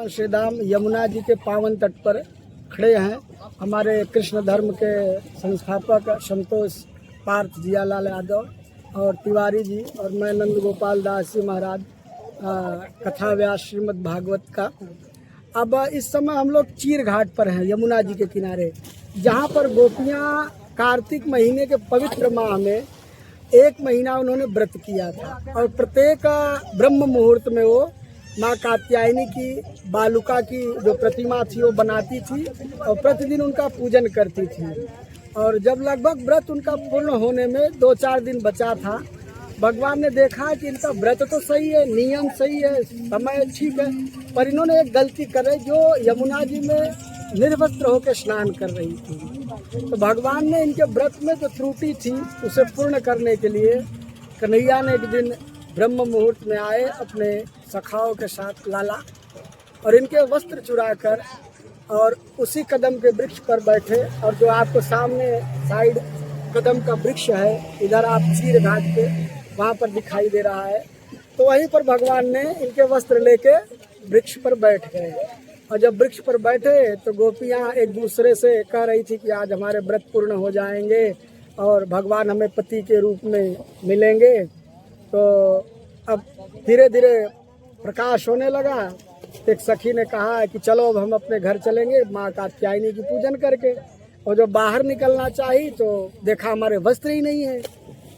भगवान श्री राम यमुना जी के पावन तट पर खड़े हैं। हमारे कृष्ण धर्म के संस्थापक संतोष पार्थ जियालाल यादव और तिवारी जी और मैं नंद गोपाल दास जी महाराज कथा व्यास श्रीमद् भागवत का। अब इस समय हम लोग चीर घाट पर हैं, यमुना जी के किनारे, जहाँ पर गोपियाँ कार्तिक महीने के पवित्र माह में 1 महीना उन्होंने व्रत किया था और प्रत्येक ब्रह्म मुहूर्त में वो माँ कात्यायनी की बालुका की जो प्रतिमा थी वो बनाती थी और प्रतिदिन उनका पूजन करती थी। और जब लगभग व्रत उनका पूर्ण होने में 2-4 दिन बचा था, भगवान ने देखा कि इनका व्रत तो सही है, नियम सही है, समय ठीक है, पर इन्होंने एक गलती करे जो यमुना जी में निर्वस्त्र होकर स्नान कर रही थी। तो भगवान ने इनके व्रत में जो त्रुटि थी उसे पूर्ण करने के लिए कन्हैया ने एक दिन ब्रह्म मुहूर्त में आए अपने सखाओं के साथ लाला और इनके वस्त्र चुराकर और उसी कदम के वृक्ष पर बैठे। और जो आपको सामने साइड कदम का वृक्ष है, इधर आप चीर घाट पे वहाँ पर दिखाई दे रहा है, तो वहीं पर भगवान ने इनके वस्त्र लेके वृक्ष पर बैठ गए। और जब वृक्ष पर बैठे तो गोपियाँ एक दूसरे से कह रही थी कि आज हमारे व्रत पूर्ण हो जाएंगे और भगवान हमें पति के रूप में मिलेंगे। तो अब धीरे धीरे प्रकाश होने लगा। एक सखी ने कहा कि चलो अब हम अपने घर चलेंगे माँ कात्यायनी की पूजन करके। और जब बाहर निकलना चाहिए तो देखा हमारे वस्त्र ही नहीं है।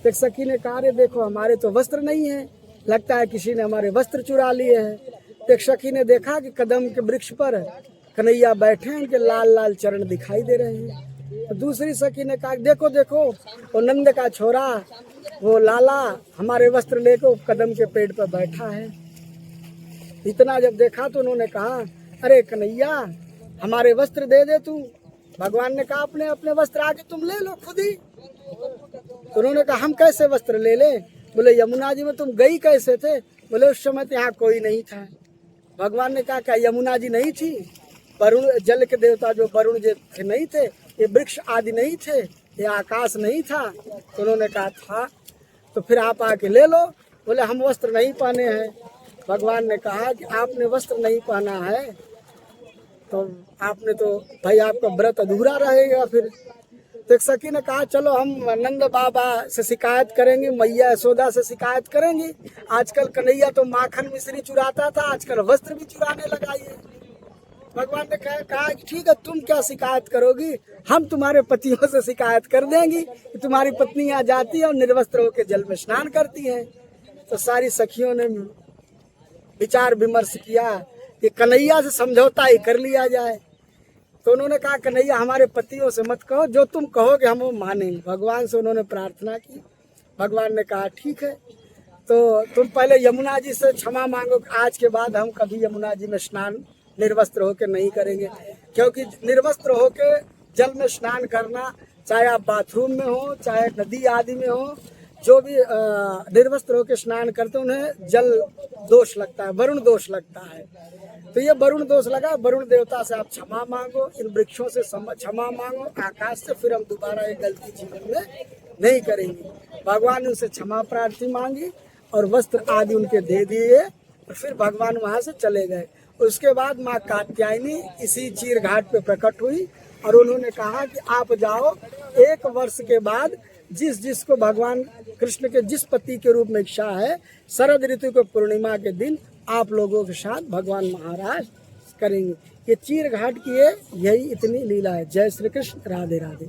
एक सखी ने कहा, अरे देखो हमारे तो वस्त्र नहीं है, लगता है किसी ने हमारे वस्त्र चुरा लिए हैं। एक सखी ने देखा कि कदम के वृक्ष पर कन्हैया बैठे हैं, उनके लाल लाल चरण दिखाई दे रहे हैं। तो दूसरी सखी ने कहा, देखो देखो वो नंद का छोरा वो लाला हमारे वस्त्र लेकर कदम के पेड़ पर बैठा है। इतना जब देखा तो उन्होंने कहा, अरे कन्हैया हमारे वस्त्र दे दे तू। भगवान ने कहा, अपने अपने वस्त्र आके तुम ले लो खुद ही। तो उन्होंने कहा, हम कैसे वस्त्र ले लें? बोले यमुना जी में तुम गई कैसे थे? बोले उस समय तो यहाँ कोई नहीं था। भगवान ने कहा, क्या यमुना जी नहीं थी? वरुण जल के देवता जो वरुण जी नहीं थे? ये वृक्ष आदि नहीं थे? ये आकाश नहीं था? तो उन्होंने कहा था। तो फिर आप आके ले लो। बोले हम वस्त्र नहीं पहने हैं। भगवान ने कहा कि आपने वस्त्र नहीं पहना है तो आपने तो भाई आपका व्रत अधूरा रहेगा फिर। तो एक सखी ने कहा, चलो हम नंद बाबा से शिकायत करेंगे, मैया यशोदा से शिकायत करेंगे। आजकल कन्हैया तो माखन मिश्री चुराता था, आजकल वस्त्र भी चुराने लगा ये। भगवान ने कहा कि ठीक है, तुम क्या शिकायत करोगी, हम तुम्हारे पतियों से शिकायत कर देंगी कि तुम्हारी पत्नियां जाती है और निर्वस्त्र होकर जल में स्नान करती हैं। तो सारी सखियों ने विचार विमर्श किया कि कन्हैया से समझौता ही कर लिया जाए। तो उन्होंने कहा, कन्हैया हमारे पतियों से मत कहो, जो तुम कहोगे हम वो मानेंगे। भगवान से उन्होंने प्रार्थना की। भगवान ने कहा, ठीक है, तो तुम पहले यमुना जी से क्षमा मांगो, आज के बाद हम कभी यमुना जी में स्नान निर्वस्त्र होकर नहीं करेंगे। क्योंकि निर्वस्त्र होकर जल में स्नान करना, चाहे आप बाथरूम में हो चाहे नदी आदि में हो, जो भी निर्वस्त्र होकर स्नान करते उन्हें जल दोष लगता है, वरुण दोष लगता है। तो ये वरुण दोष लगा। वरुण देवता से आप क्षमा मांगो, इन वृक्षों से क्षमा मांगो, आकाश से, फिर हम दोबारा ये गलती जीवन में नहीं करेंगे। भगवान ने उनसे क्षमा प्रार्थी मांगी और वस्त्र आदि उनके दे दिए और फिर भगवान वहाँ से चले गए। उसके बाद माँ कात्यायनी इसी चीर घाट पे प्रकट हुई और उन्होंने कहा कि आप जाओ, 1 वर्ष के बाद जिसको भगवान कृष्ण के जिस पति के रूप में इच्छा है, शरद ऋतु के पूर्णिमा के दिन आप लोगों के साथ भगवान महाराज करेंगे। ये चीर घाट की है, यही इतनी लीला है। जय श्री कृष्ण, राधे राधे।